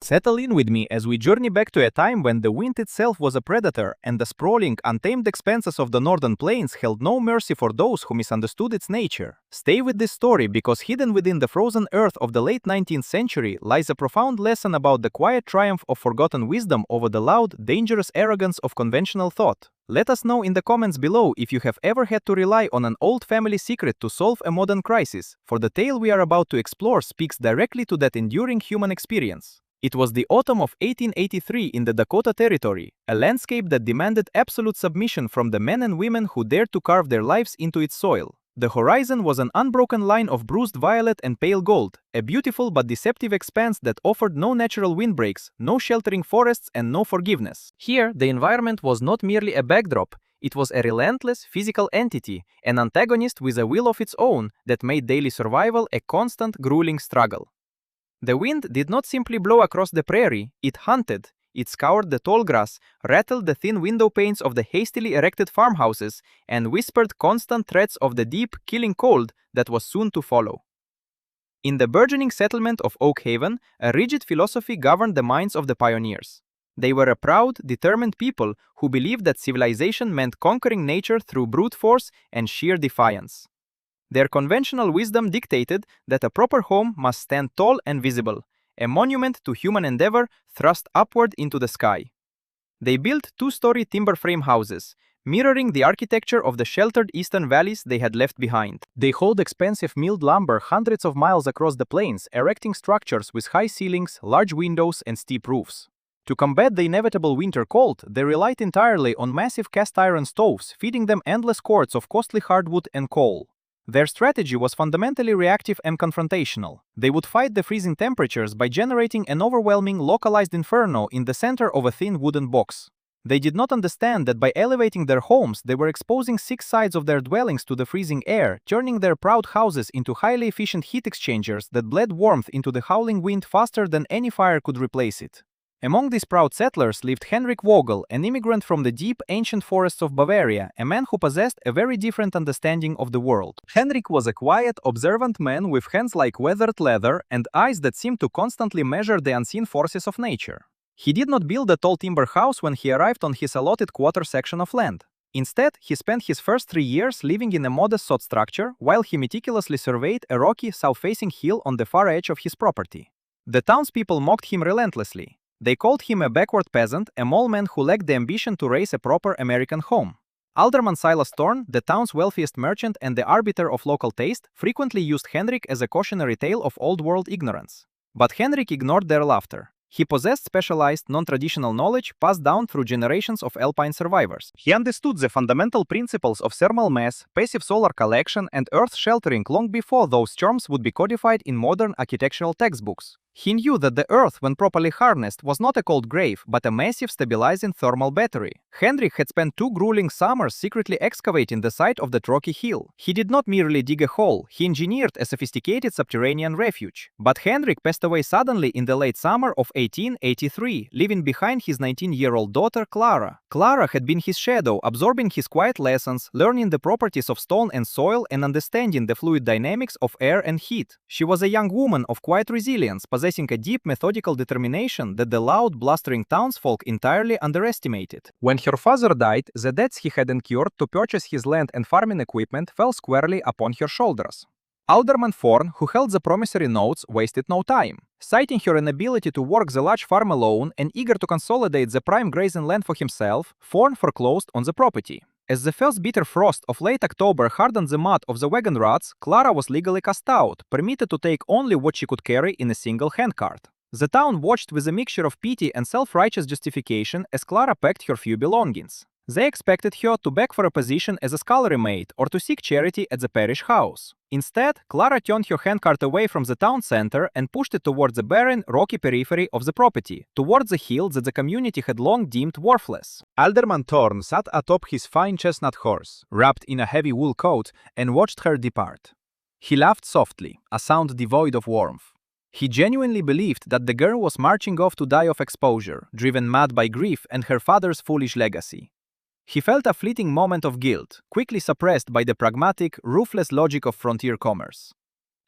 Settle in with me as we journey back to a time when the wind itself was a predator and the sprawling, untamed expanses of the northern plains held no mercy for those who misunderstood its nature. Stay with this story because hidden within the frozen earth of the late 19th century lies a profound lesson about the quiet triumph of forgotten wisdom over the loud, dangerous arrogance of conventional thought. Let us know in the comments below if you have ever had to rely on an old family secret to solve a modern crisis, for the tale we are about to explore speaks directly to that enduring human experience. It was the autumn of 1883 in the Dakota Territory, a landscape that demanded absolute submission from the men and women who dared to carve their lives into its soil. The horizon was an unbroken line of bruised violet and pale gold, a beautiful but deceptive expanse that offered no natural windbreaks, no sheltering forests, and no forgiveness. Here, the environment was not merely a backdrop, it was a relentless physical entity, an antagonist with a will of its own that made daily survival a constant, grueling struggle. The wind did not simply blow across the prairie, it hunted. It scoured the tall grass, rattled the thin window panes of the hastily erected farmhouses, and whispered constant threats of the deep, killing cold that was soon to follow. In the burgeoning settlement of Oak Haven, a rigid philosophy governed the minds of the pioneers. They were a proud, determined people who believed that civilization meant conquering nature through brute force and sheer defiance. Their conventional wisdom dictated that a proper home must stand tall and visible, a monument to human endeavor thrust upward into the sky. They built two-story timber frame houses, mirroring the architecture of the sheltered eastern valleys they had left behind. They hauled expensive milled lumber hundreds of miles across the plains, erecting structures with high ceilings, large windows, and steep roofs. To combat the inevitable winter cold, they relied entirely on massive cast-iron stoves, feeding them endless cords of costly hardwood and coal. Their strategy was fundamentally reactive and confrontational. They would fight the freezing temperatures by generating an overwhelming localized inferno in the center of a thin wooden box. They did not understand that by elevating their homes, they were exposing six sides of their dwellings to the freezing air, turning their proud houses into highly efficient heat exchangers that bled warmth into the howling wind faster than any fire could replace it. Among these proud settlers lived Henrik, an immigrant from the deep, ancient forests of Bavaria, a man who possessed a very different understanding of the world. Henrik was a quiet, observant man with hands like weathered leather and eyes that seemed to constantly measure the unseen forces of nature. He did not build a tall timber house when he arrived on his allotted quarter section of land. Instead, he spent his first 3 years living in a modest sod structure while he meticulously surveyed a rocky, south-facing hill on the far edge of his property. The townspeople mocked him relentlessly. They called him a backward peasant, a mole man who lacked the ambition to raise a proper American home. Alderman Silas Thorne, the town's wealthiest merchant and the arbiter of local taste, frequently used Henrik as a cautionary tale of old-world ignorance. But Henrik ignored their laughter. He possessed specialized, non-traditional knowledge passed down through generations of alpine survivors. He understood the fundamental principles of thermal mass, passive solar collection, and earth sheltering long before those terms would be codified in modern architectural textbooks. He knew that the earth, when properly harnessed, was not a cold grave, but a massive stabilizing thermal battery. Henrik had spent 2 grueling summers secretly excavating the site of that rocky hill. He did not merely dig a hole, he engineered a sophisticated subterranean refuge. But Henrik passed away suddenly in the late summer of 1883, leaving behind his 19-year-old daughter Clara. Clara had been his shadow, absorbing his quiet lessons, learning the properties of stone and soil, and understanding the fluid dynamics of air and heat. She was a young woman of quiet resilience, possessing a deep methodical determination that the loud, blustering townsfolk entirely underestimated. When her father died, the debts he had incurred to purchase his land and farming equipment fell squarely upon her shoulders. Alderman Thorne, who held the promissory notes, wasted no time. Citing her inability to work the large farm alone and eager to consolidate the prime grazing land for himself, Thorne foreclosed on the property. As the first bitter frost of late October hardened the mud of the wagon ruts, Clara was legally cast out, permitted to take only what she could carry in a single handcart. The town watched with a mixture of pity and self-righteous justification as Clara packed her few belongings. They expected her to beg for a position as a scullery maid or to seek charity at the parish house. Instead, Clara turned her handcart away from the town center and pushed it towards the barren, rocky periphery of the property, towards the hill that the community had long deemed worthless. Alderman Thorne sat atop his fine chestnut horse, wrapped in a heavy wool coat, and watched her depart. He laughed softly, a sound devoid of warmth. He genuinely believed that the girl was marching off to die of exposure, driven mad by grief and her father's foolish legacy. He felt a fleeting moment of guilt, quickly suppressed by the pragmatic, ruthless logic of frontier commerce.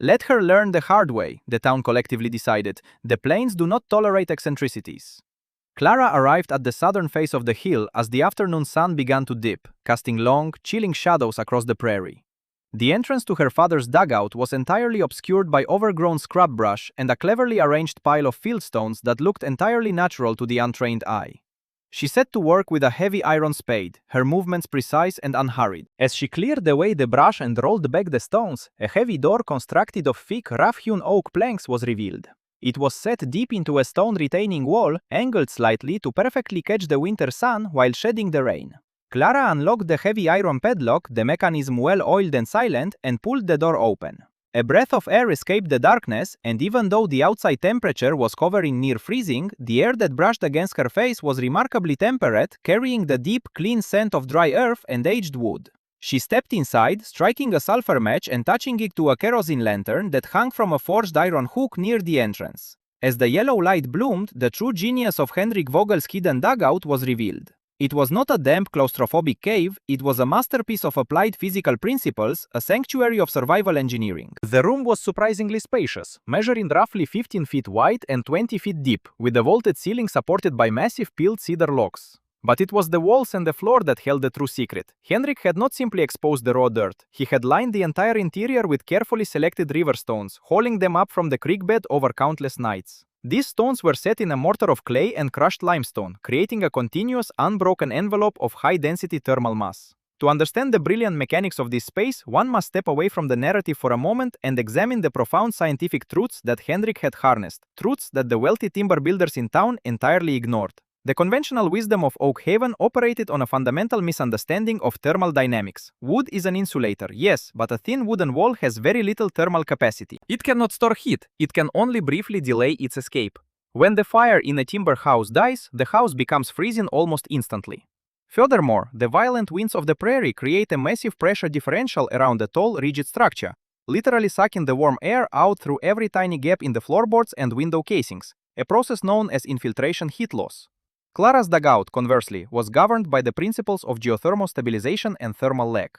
Let her learn the hard way, the town collectively decided. The plains do not tolerate eccentricities. Clara arrived at the southern face of the hill as the afternoon sun began to dip, casting long, chilling shadows across the prairie. The entrance to her father's dugout was entirely obscured by overgrown scrub brush and a cleverly arranged pile of fieldstones that looked entirely natural to the untrained eye. She set to work with a heavy iron spade, her movements precise and unhurried. As she cleared away the brush and rolled back the stones, a heavy door constructed of thick, rough-hewn oak planks was revealed. It was set deep into a stone retaining wall, angled slightly to perfectly catch the winter sun while shedding the rain. Clara unlocked the heavy iron padlock, the mechanism well oiled and silent, and pulled the door open. A breath of air escaped the darkness, and even though the outside temperature was hovering near freezing, the air that brushed against her face was remarkably temperate, carrying the deep, clean scent of dry earth and aged wood. She stepped inside, striking a sulfur match and touching it to a kerosene lantern that hung from a forged iron hook near the entrance. As the yellow light bloomed, the true genius of Henrik Vogel's hidden dugout was revealed. It was not a damp, claustrophobic cave, it was a masterpiece of applied physical principles, a sanctuary of survival engineering. The room was surprisingly spacious, measuring roughly 15 feet wide and 20 feet deep, with a vaulted ceiling supported by massive peeled cedar logs. But it was the walls and the floor that held the true secret. Henrik had not simply exposed the raw dirt, he had lined the entire interior with carefully selected river stones, hauling them up from the creek bed over countless nights. These stones were set in a mortar of clay and crushed limestone, creating a continuous, unbroken envelope of high-density thermal mass. To understand the brilliant mechanics of this space, one must step away from the narrative for a moment and examine the profound scientific truths that Henrik had harnessed, truths that the wealthy timber builders in town entirely ignored. The conventional wisdom of Oak Haven operated on a fundamental misunderstanding of thermal dynamics. Wood is an insulator, yes, but a thin wooden wall has very little thermal capacity. It cannot store heat, it can only briefly delay its escape. When the fire in a timber house dies, the house becomes freezing almost instantly. Furthermore, the violent winds of the prairie create a massive pressure differential around the tall, rigid structure, literally sucking the warm air out through every tiny gap in the floorboards and window casings, a process known as infiltration heat loss. Clara's dugout, conversely, was governed by the principles of geothermal stabilization and thermal lag.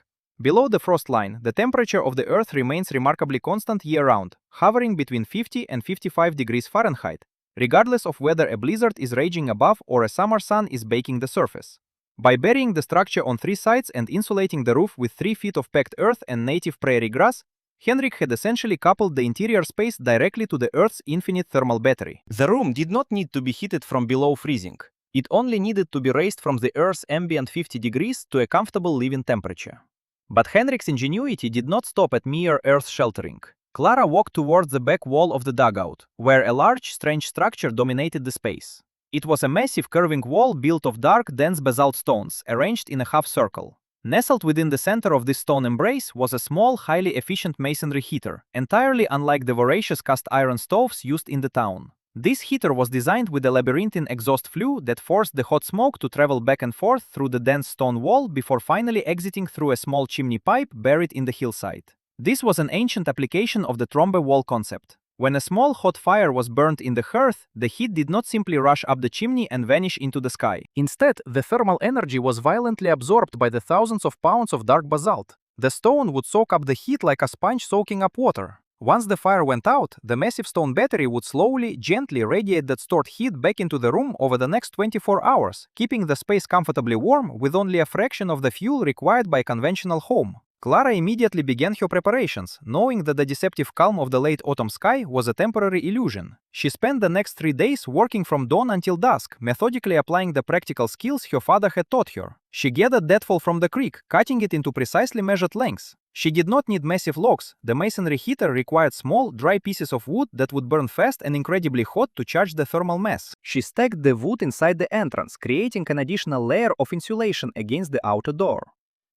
Below the frost line, the temperature of the Earth remains remarkably constant year-round, hovering between 50 and 55 degrees Fahrenheit, regardless of whether a blizzard is raging above or a summer sun is baking the surface. By burying the structure on 3 sides and insulating the roof with 3 feet of packed earth and native prairie grass, Henrik had essentially coupled the interior space directly to the Earth's infinite thermal battery. The room did not need to be heated from below freezing. It only needed to be raised from the Earth's ambient 50 degrees to a comfortable living temperature. But Henrik's ingenuity did not stop at mere earth sheltering. Clara walked towards the back wall of the dugout, where a large, strange structure dominated the space. It was a massive curving wall built of dark, dense basalt stones, arranged in a half circle. Nestled within the center of this stone embrace was a small, highly efficient masonry heater, entirely unlike the voracious cast iron stoves used in the town. This heater was designed with a labyrinthine exhaust flue that forced the hot smoke to travel back and forth through the dense stone wall before finally exiting through a small chimney pipe buried in the hillside. This was an ancient application of the trombe wall concept. When a small hot fire was burnt in the hearth, the heat did not simply rush up the chimney and vanish into the sky. Instead, the thermal energy was violently absorbed by the thousands of pounds of dark basalt. The stone would soak up the heat like a sponge soaking up water. Once the fire went out, the massive stone battery would slowly, gently radiate that stored heat back into the room over the next 24 hours, keeping the space comfortably warm with only a fraction of the fuel required by a conventional home. Clara immediately began her preparations, knowing that the deceptive calm of the late autumn sky was a temporary illusion. She spent the next 3 days working from dawn until dusk, methodically applying the practical skills her father had taught her. She gathered deadfall from the creek, cutting it into precisely measured lengths. She did not need massive logs. The masonry heater required small, dry pieces of wood that would burn fast and incredibly hot to charge the thermal mass. She stacked the wood inside the entrance, creating an additional layer of insulation against the outer door.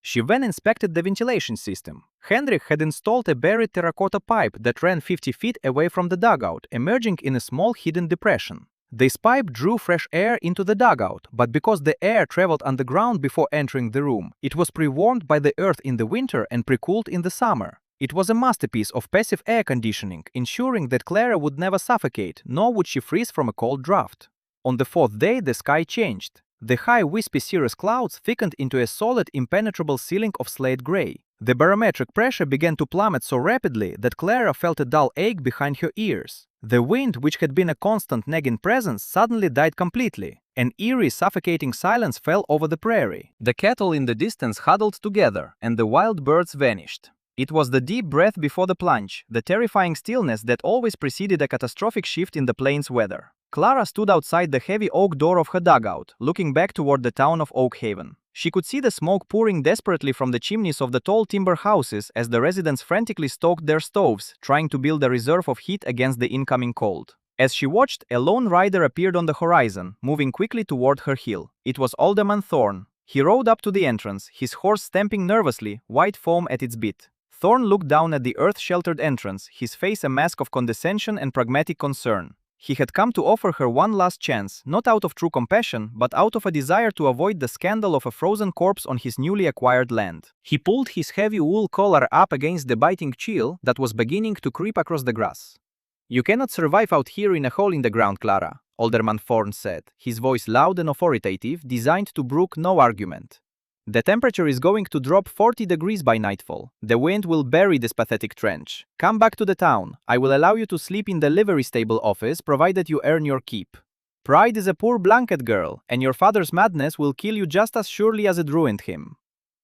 She then inspected the ventilation system. Henrik had installed a buried terracotta pipe that ran 50 feet away from the dugout, emerging in a small hidden depression. This pipe drew fresh air into the dugout, but because the air traveled underground before entering the room, it was pre-warmed by the earth in the winter and pre-cooled in the summer. It was a masterpiece of passive air conditioning, ensuring that Clara would never suffocate, nor would she freeze from a cold draft. On the 4th day, the sky changed. The high, wispy cirrus clouds thickened into a solid, impenetrable ceiling of slate gray. The barometric pressure began to plummet so rapidly that Clara felt a dull ache behind her ears. The wind, which had been a constant nagging presence, suddenly died completely. An eerie, suffocating silence fell over the prairie. The cattle in the distance huddled together, and the wild birds vanished. It was the deep breath before the plunge, the terrifying stillness that always preceded a catastrophic shift in the plains weather. Clara stood outside the heavy oak door of her dugout, looking back toward the town of Oak Haven. She could see the smoke pouring desperately from the chimneys of the tall timber houses as the residents frantically stoked their stoves, trying to build a reserve of heat against the incoming cold. As she watched, a lone rider appeared on the horizon, moving quickly toward her hill. It was Alderman Thorne. He rode up to the entrance, his horse stamping nervously, white foam at its bit. Thorne looked down at the earth-sheltered entrance, his face a mask of condescension and pragmatic concern. He had come to offer her one last chance, not out of true compassion, but out of a desire to avoid the scandal of a frozen corpse on his newly acquired land. He pulled his heavy wool collar up against the biting chill that was beginning to creep across the grass. "You cannot survive out here in a hole in the ground, Clara," Alderman Thorne said, his voice loud and authoritative, designed to brook no argument. "The temperature is going to drop 40 degrees by nightfall. The wind will bury this pathetic trench. Come back to the town. I will allow you to sleep in the livery stable office, provided you earn your keep. Pride is a poor blanket, girl, and your father's madness will kill you just as surely as it ruined him."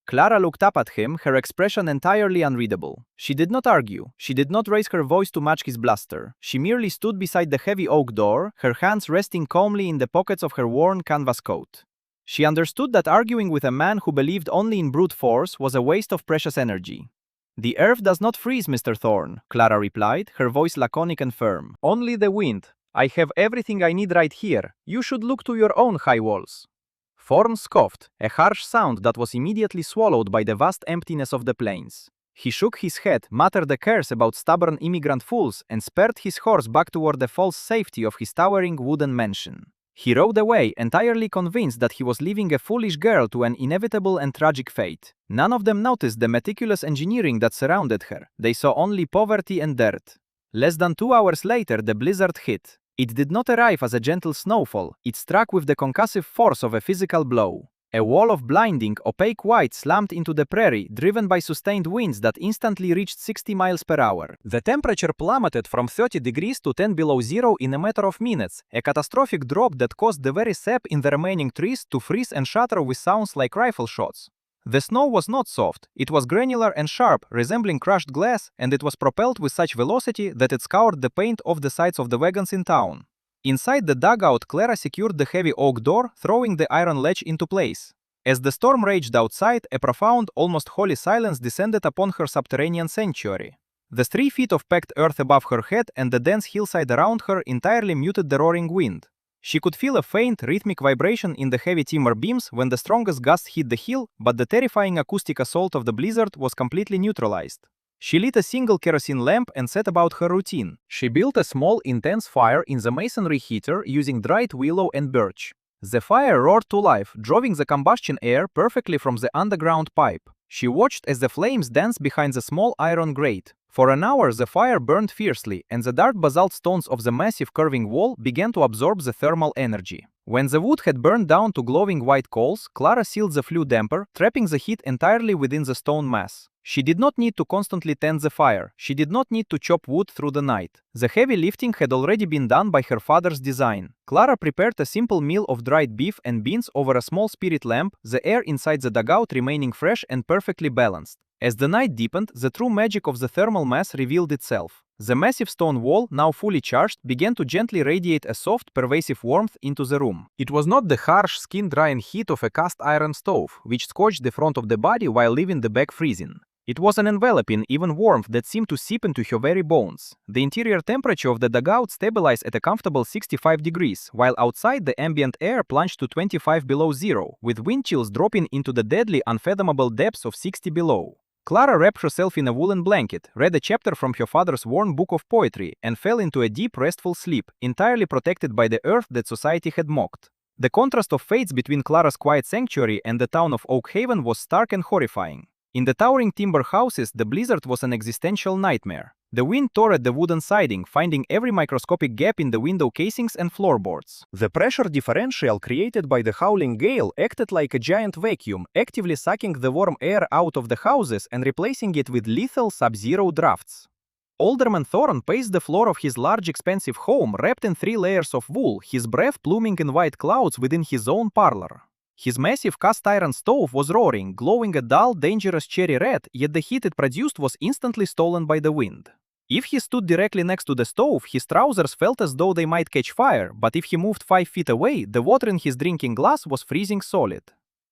Clara looked up at him, her expression entirely unreadable. She did not argue. She did not raise her voice to match his bluster. She merely stood beside the heavy oak door, her hands resting calmly in the pockets of her worn canvas coat. She understood that arguing with a man who believed only in brute force was a waste of precious energy. "The earth does not freeze, Mr. Thorne," Clara replied, her voice laconic and firm. "Only the wind. I have everything I need right here. You should look to your own high walls." Thorne scoffed, a harsh sound that was immediately swallowed by the vast emptiness of the plains. He shook his head, muttered a curse about stubborn immigrant fools, and spurred his horse back toward the false safety of his towering wooden mansion. He rode away, entirely convinced that he was leaving a foolish girl to an inevitable and tragic fate. None of them noticed the meticulous engineering that surrounded her. They saw only poverty and dirt. Less than 2 hours later, the blizzard hit. It did not arrive as a gentle snowfall. It struck with the concussive force of a physical blow. A wall of blinding, opaque white slammed into the prairie, driven by sustained winds that instantly reached 60 miles per hour. The temperature plummeted from 30 degrees to 10 below zero in a matter of minutes, a catastrophic drop that caused the very sap in the remaining trees to freeze and shatter with sounds like rifle shots. The snow was not soft, it was granular and sharp, resembling crushed glass, and it was propelled with such velocity that it scoured the paint off the sides of the wagons in town. Inside the dugout, Clara secured the heavy oak door, throwing the iron latch into place. As the storm raged outside, a profound, almost holy silence descended upon her subterranean sanctuary. The 3 feet of packed earth above her head and the dense hillside around her entirely muted the roaring wind. She could feel a faint, rhythmic vibration in the heavy timber beams when the strongest gust hit the hill, but the terrifying acoustic assault of the blizzard was completely neutralized. She lit a single kerosene lamp and set about her routine. She built a small, intense fire in the masonry heater using dried willow and birch. The fire roared to life, drawing the combustion air perfectly from the underground pipe. She watched as the flames danced behind the small iron grate. For an hour the fire burned fiercely, and the dark basalt stones of the massive curving wall began to absorb the thermal energy. When the wood had burned down to glowing white coals, Clara sealed the flue damper, trapping the heat entirely within the stone mass. She did not need to constantly tend the fire. She did not need to chop wood through the night. The heavy lifting had already been done by her father's design. Clara prepared a simple meal of dried beef and beans over a small spirit lamp, the air inside the dugout remaining fresh and perfectly balanced. As the night deepened, the true magic of the thermal mass revealed itself. The massive stone wall, now fully charged, began to gently radiate a soft, pervasive warmth into the room. It was not the harsh, skin-drying heat of a cast iron stove, which scorched the front of the body while leaving the back freezing. It was an enveloping, even warmth that seemed to seep into her very bones. The interior temperature of the dugout stabilized at a comfortable 65 degrees, while outside the ambient air plunged to 25 below zero, with wind chills dropping into the deadly, unfathomable depths of 60 below. Clara wrapped herself in a woolen blanket, read a chapter from her father's worn book of poetry, and fell into a deep, restful sleep, entirely protected by the earth that society had mocked. The contrast of fates between Clara's quiet sanctuary and the town of Oak Haven was stark and horrifying. In the towering timber houses, the blizzard was an existential nightmare. The wind tore at the wooden siding, finding every microscopic gap in the window casings and floorboards. The pressure differential created by the howling gale acted like a giant vacuum, actively sucking the warm air out of the houses and replacing it with lethal sub-zero drafts. Alderman Thorne paced the floor of his large expensive home wrapped in 3 layers of wool, his breath pluming in white clouds within his own parlor. His massive cast-iron stove was roaring, glowing a dull, dangerous cherry red, yet the heat it produced was instantly stolen by the wind. If he stood directly next to the stove, his trousers felt as though they might catch fire, but if he moved 5 feet away, the water in his drinking glass was freezing solid.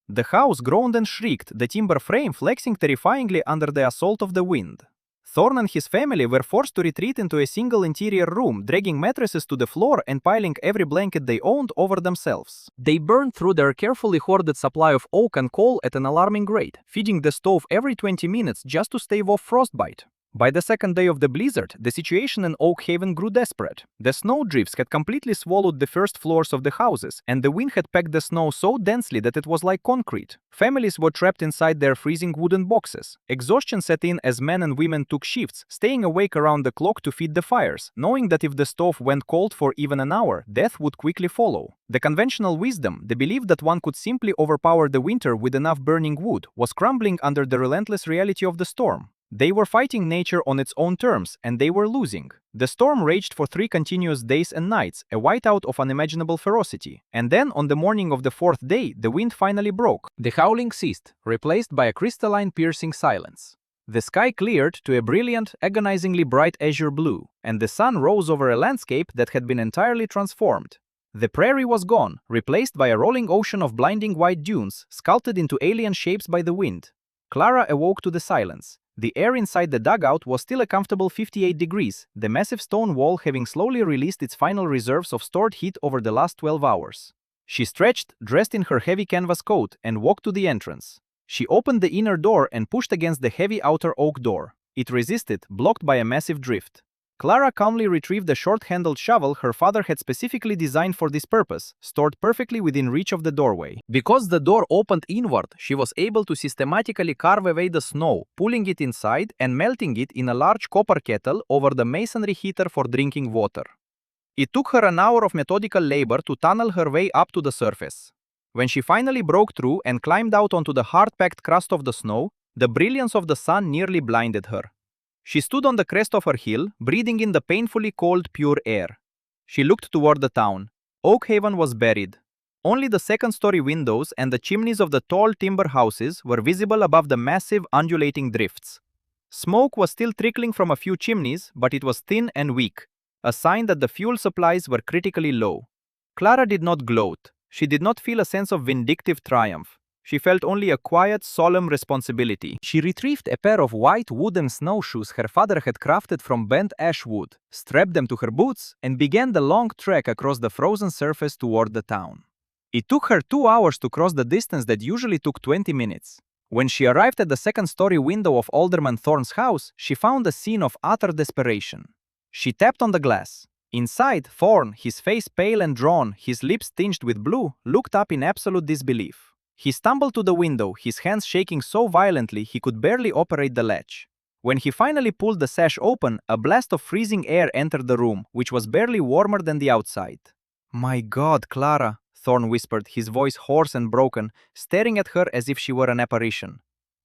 The house groaned and shrieked, the timber frame flexing terrifyingly under the assault of the wind. Thorne and his family were forced to retreat into a single interior room, dragging mattresses to the floor and piling every blanket they owned over themselves. They burned through their carefully hoarded supply of oak and coal at an alarming rate, feeding the stove every 20 minutes just to stave off frostbite. By the second day of the blizzard, the situation in Oak Haven grew desperate. The snow drifts had completely swallowed the first floors of the houses, and the wind had packed the snow so densely that it was like concrete. Families were trapped inside their freezing wooden boxes. Exhaustion set in as men and women took shifts, staying awake around the clock to feed the fires, knowing that if the stove went cold for even an hour, death would quickly follow. The conventional wisdom, the belief that one could simply overpower the winter with enough burning wood, was crumbling under the relentless reality of the storm. They were fighting nature on its own terms, and they were losing. The storm raged for 3 continuous days and nights, a whiteout of unimaginable ferocity. And then, on the morning of the 4th day, the wind finally broke. The howling ceased, replaced by a crystalline piercing silence. The sky cleared to a brilliant, agonizingly bright azure blue, and the sun rose over a landscape that had been entirely transformed. The prairie was gone, replaced by a rolling ocean of blinding white dunes, sculpted into alien shapes by the wind. Clara awoke to the silence. The air inside the dugout was still a comfortable 58 degrees, the massive stone wall having slowly released its final reserves of stored heat over the last 12 hours. She stretched, dressed in her heavy canvas coat, and walked to the entrance. She opened the inner door and pushed against the heavy outer oak door. It resisted, blocked by a massive drift. Clara calmly retrieved the short-handled shovel her father had specifically designed for this purpose, stored perfectly within reach of the doorway. Because the door opened inward, she was able to systematically carve away the snow, pulling it inside and melting it in a large copper kettle over the masonry heater for drinking water. It took her an hour of methodical labor to tunnel her way up to the surface. When she finally broke through and climbed out onto the hard-packed crust of the snow, the brilliance of the sun nearly blinded her. She stood on the crest of her hill, breathing in the painfully cold, pure air. She looked toward the town. Oak Haven was buried. Only the second-story windows and the chimneys of the tall timber houses were visible above the massive, undulating drifts. Smoke was still trickling from a few chimneys, but it was thin and weak, a sign that the fuel supplies were critically low. Clara did not gloat. She did not feel a sense of vindictive triumph. She felt only a quiet, solemn responsibility. She retrieved a pair of white wooden snowshoes her father had crafted from bent ash wood, strapped them to her boots, and began the long trek across the frozen surface toward the town. It took her 2 hours to cross the distance that usually took 20 minutes. When she arrived at the second-story window of Alderman Thorne's house, she found a scene of utter desperation. She tapped on the glass. Inside, Thorne, his face pale and drawn, his lips tinged with blue, looked up in absolute disbelief. He stumbled to the window, his hands shaking so violently he could barely operate the latch. When he finally pulled the sash open, a blast of freezing air entered the room, which was barely warmer than the outside. "My God, Clara," Thorne whispered, his voice hoarse and broken, staring at her as if she were an apparition.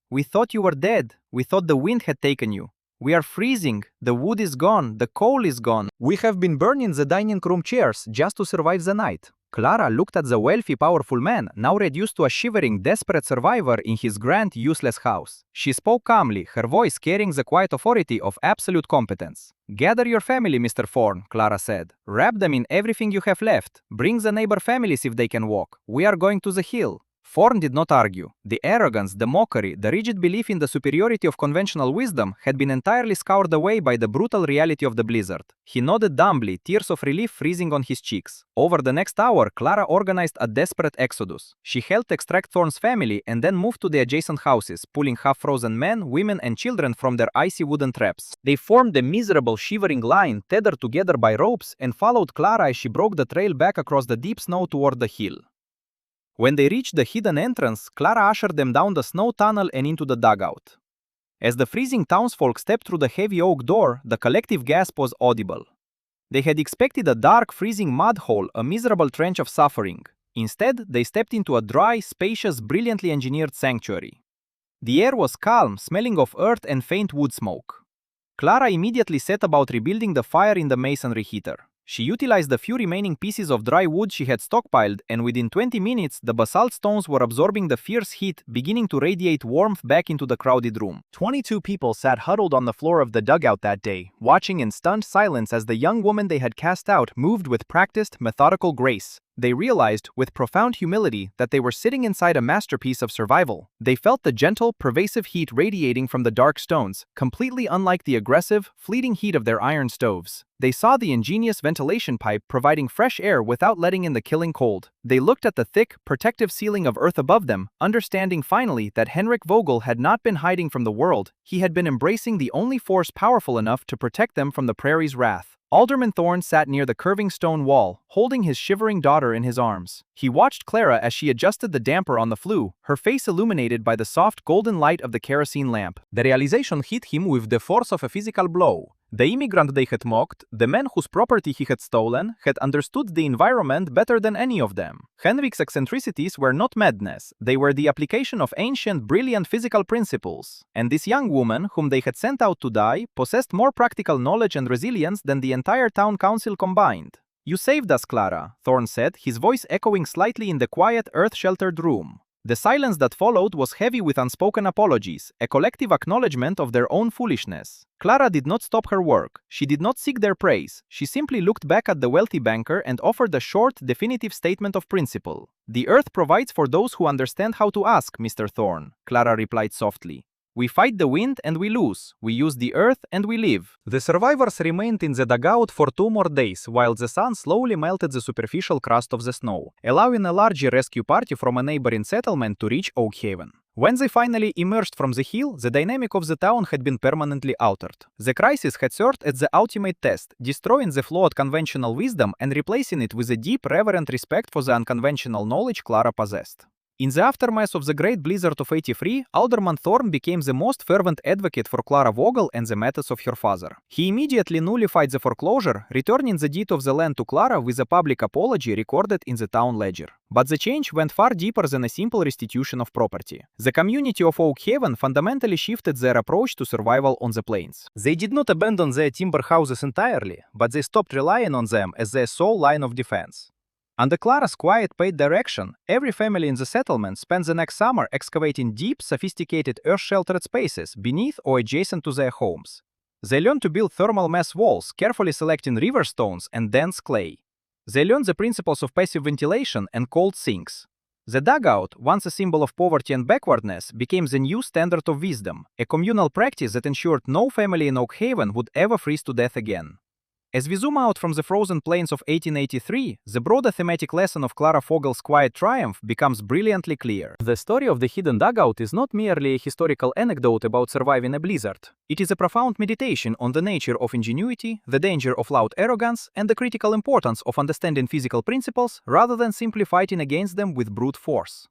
"We thought you were dead. We thought the wind had taken you. We are freezing. The wood is gone. The coal is gone. We have been burning the dining room chairs just to survive the night." Clara looked at the wealthy, powerful man, now reduced to a shivering, desperate survivor in his grand, useless house. She spoke calmly, her voice carrying the quiet authority of absolute competence. "Gather your family, Mr. Thorne," Clara said. "Wrap them in everything you have left. Bring the neighbor families if they can walk. We are going to the hill." Thorne did not argue. The arrogance, the mockery, the rigid belief in the superiority of conventional wisdom had been entirely scoured away by the brutal reality of the blizzard. He nodded dumbly, tears of relief freezing on his cheeks. Over the next hour, Clara organized a desperate exodus. She helped extract Thorne's family and then moved to the adjacent houses, pulling half-frozen men, women, and children from their icy wooden traps. They formed a miserable, shivering line, tethered together by ropes, and followed Clara as she broke the trail back across the deep snow toward the hill. When they reached the hidden entrance, Clara ushered them down the snow tunnel and into the dugout. As the freezing townsfolk stepped through the heavy oak door, the collective gasp was audible. They had expected a dark, freezing mud hole, a miserable trench of suffering. Instead, they stepped into a dry, spacious, brilliantly engineered sanctuary. The air was calm, smelling of earth and faint wood smoke. Clara immediately set about rebuilding the fire in the masonry heater. She utilized the few remaining pieces of dry wood she had stockpiled, and within 20 minutes, the basalt stones were absorbing the fierce heat, beginning to radiate warmth back into the crowded room. 22 people sat huddled on the floor of the dugout that day, watching in stunned silence as the young woman they had cast out moved with practiced, methodical grace. They realized, with profound humility, that they were sitting inside a masterpiece of survival. They felt the gentle, pervasive heat radiating from the dark stones, completely unlike the aggressive, fleeting heat of their iron stoves. They saw the ingenious ventilation pipe providing fresh air without letting in the killing cold. They looked at the thick, protective ceiling of earth above them, understanding finally that Henrik Vogel had not been hiding from the world. He had been embracing the only force powerful enough to protect them from the prairie's wrath. Alderman Thorne sat near the curving stone wall, holding his shivering daughter in his arms. He watched Clara as she adjusted the damper on the flue, her face illuminated by the soft golden light of the kerosene lamp. The realization hit him with the force of a physical blow. The immigrant they had mocked, the man whose property he had stolen, had understood the environment better than any of them. Henrik's eccentricities were not madness, they were the application of ancient, brilliant physical principles. And this young woman, whom they had sent out to die, possessed more practical knowledge and resilience than the entire town council combined. "You saved us, Clara," Thorne said, his voice echoing slightly in the quiet, earth-sheltered room. The silence that followed was heavy with unspoken apologies, a collective acknowledgement of their own foolishness. Clara did not stop her work. She did not seek their praise. She simply looked back at the wealthy banker and offered a short, definitive statement of principle. "The earth provides for those who understand how to ask, Mr. Thorne," Clara replied softly. "We fight the wind and we lose. We use the earth and we live." The survivors remained in the dugout for 2 more days, while the sun slowly melted the superficial crust of the snow, allowing a larger rescue party from a neighboring settlement to reach Oak Haven. When they finally emerged from the hill, the dynamic of the town had been permanently altered. The crisis had served as the ultimate test, destroying the flawed conventional wisdom and replacing it with a deep, reverent respect for the unconventional knowledge Clara possessed. In the aftermath of the Great Blizzard of '83, Alderman Thorne became the most fervent advocate for Clara Vogel and the methods of her father. He immediately nullified the foreclosure, returning the deed of the land to Clara with a public apology recorded in the town ledger. But the change went far deeper than a simple restitution of property. The community of Oak Haven fundamentally shifted their approach to survival on the plains. They did not abandon their timber houses entirely, but they stopped relying on them as their sole line of defense. Under Clara's quiet paid direction, every family in the settlement spent the next summer excavating deep, sophisticated earth-sheltered spaces beneath or adjacent to their homes. They learned to build thermal mass walls, carefully selecting river stones and dense clay. They learned the principles of passive ventilation and cold sinks. The dugout, once a symbol of poverty and backwardness, became the new standard of wisdom, a communal practice that ensured no family in Oak Haven would ever freeze to death again. As we zoom out from the frozen plains of 1883, the broader thematic lesson of Clara Vogel's quiet triumph becomes brilliantly clear. The story of the hidden dugout is not merely a historical anecdote about surviving a blizzard. It is a profound meditation on the nature of ingenuity, the danger of loud arrogance, and the critical importance of understanding physical principles rather than simply fighting against them with brute force.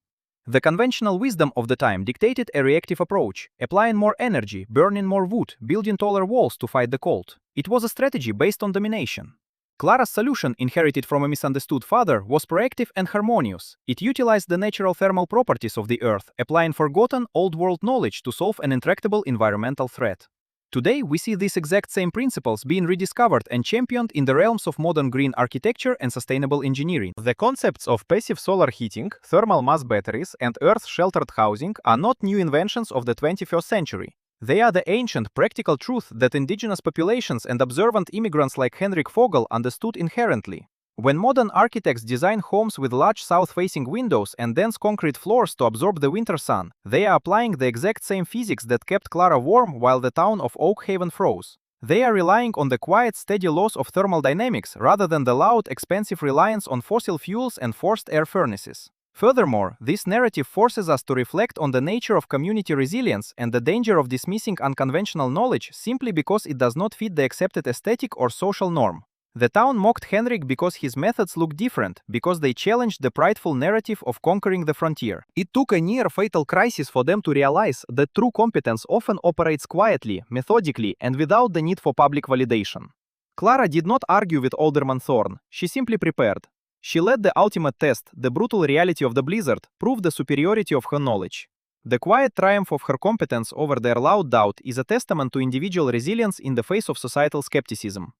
The conventional wisdom of the time dictated a reactive approach, applying more energy, burning more wood, building taller walls to fight the cold. It was a strategy based on domination. Clara's solution, inherited from a misunderstood father, was proactive and harmonious. It utilized the natural thermal properties of the earth, applying forgotten, old-world knowledge to solve an intractable environmental threat. Today, we see these exact same principles being rediscovered and championed in the realms of modern green architecture and sustainable engineering. The concepts of passive solar heating, thermal mass batteries, and earth-sheltered housing are not new inventions of the 21st century. They are the ancient, practical truth that indigenous populations and observant immigrants like Henrik Vogel understood inherently. When modern architects design homes with large south-facing windows and dense concrete floors to absorb the winter sun, they are applying the exact same physics that kept Clara warm while the town of Oak Haven froze. They are relying on the quiet, steady laws of thermal dynamics rather than the loud, expensive reliance on fossil fuels and forced air furnaces. Furthermore, this narrative forces us to reflect on the nature of community resilience and the danger of dismissing unconventional knowledge simply because it does not fit the accepted aesthetic or social norm. The town mocked Henrik because his methods looked different, because they challenged the prideful narrative of conquering the frontier. It took a near-fatal crisis for them to realize that true competence often operates quietly, methodically, and without the need for public validation. Clara did not argue with Alderman Thorne, she simply prepared. She led the ultimate test, the brutal reality of the blizzard, proved the superiority of her knowledge. The quiet triumph of her competence over their loud doubt is a testament to individual resilience in the face of societal skepticism.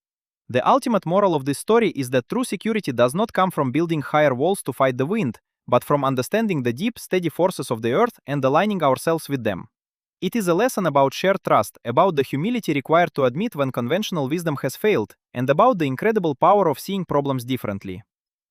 The ultimate moral of this story is that true security does not come from building higher walls to fight the wind, but from understanding the deep, steady forces of the earth and aligning ourselves with them. It is a lesson about shared trust, about the humility required to admit when conventional wisdom has failed, and about the incredible power of seeing problems differently.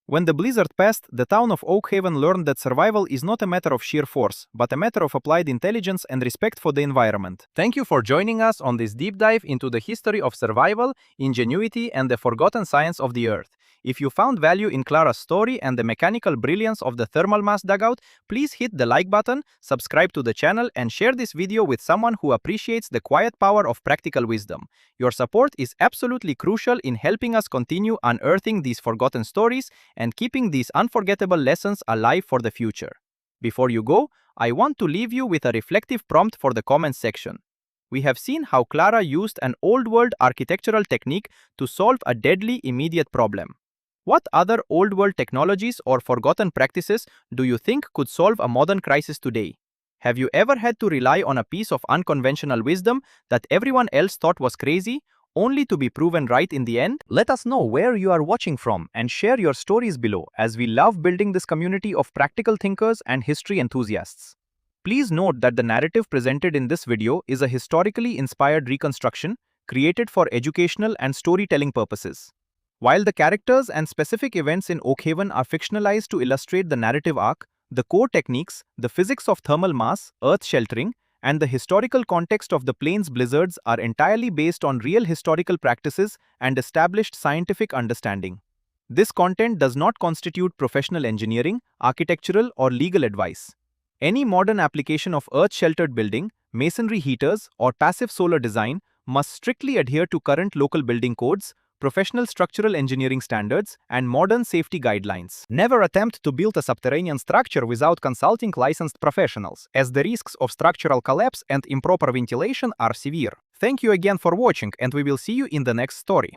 When the blizzard passed, the town of Oakhaven learned that survival is not a matter of sheer force, but a matter of applied intelligence and respect for the environment. Thank you for joining us on this deep dive into the history of survival, ingenuity, and the forgotten science of the earth. If you found value in Clara's story and the mechanical brilliance of the thermal mass dugout, please hit the like button, subscribe to the channel, and share this video with someone who appreciates the quiet power of practical wisdom. Your support is absolutely crucial in helping us continue unearthing these forgotten stories and keeping these unforgettable lessons alive for the future. Before you go, I want to leave you with a reflective prompt for the comments section. We have seen how Clara used an old-world architectural technique to solve a deadly immediate problem. What other old-world technologies or forgotten practices do you think could solve a modern crisis today? Have you ever had to rely on a piece of unconventional wisdom that everyone else thought was crazy, only to be proven right in the end? Let us know where you are watching from and share your stories below, as we love building this community of practical thinkers and history enthusiasts. Please note that the narrative presented in this video is a historically inspired reconstruction created for educational and storytelling purposes. While the characters and specific events in Oakhaven are fictionalized to illustrate the narrative arc, the core techniques, the physics of thermal mass, earth sheltering, and the historical context of the plains blizzards are entirely based on real historical practices and established scientific understanding. This content does not constitute professional engineering, architectural, or legal advice. Any modern application of earth-sheltered building, masonry heaters, or passive solar design must strictly adhere to current local building codes, professional structural engineering standards, and modern safety guidelines. Never attempt to build a subterranean structure without consulting licensed professionals, as the risks of structural collapse and improper ventilation are severe. Thank you again for watching, and we will see you in the next story.